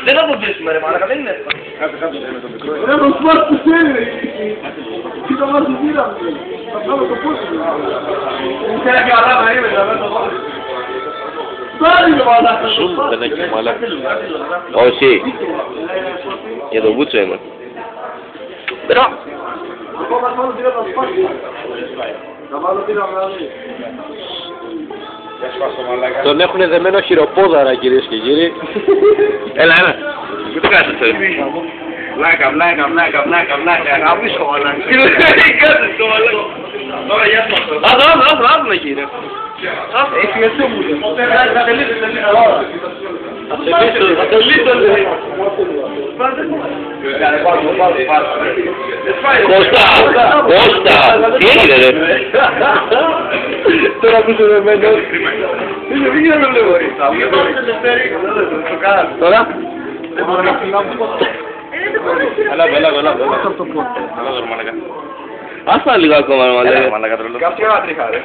Δεν θα το δείσουμε ρε μάρακα, δεν είναι εύκολο. Ρε το σπορ που θέλει ρε. Τι το βάζω πήραμε. Θα βγάλω το πόσο. Μου κάνει και καλά να είμαι, θα βγάλω το πόσο. Ζουν δεν έχει μαλάκα. Όχι. Για το Βούτσο είμαι. Μπρά. Τον έχουνε δεμένο χειροπόδαρα κυρίες και κύριοι. Έλα, έλα. Πού το κάθεσαι. Βλάκα, γαμίσω μαλάκα. Τι κάνεις το μαλάκα. Τώρα για αυτό. Ας δούμε κύριε. Έχει μεσό μου. Θα τελείσω λέει. Κώστα, τι έγινε ρε. Τώρα που είσαι δεμένος. Δεν γίνεται να βλέπω ρε. Τώρα. Έλα. Ας πάνε λίγο ακόμα μαλάκα. Κάτσε ένα τρίχα ρε.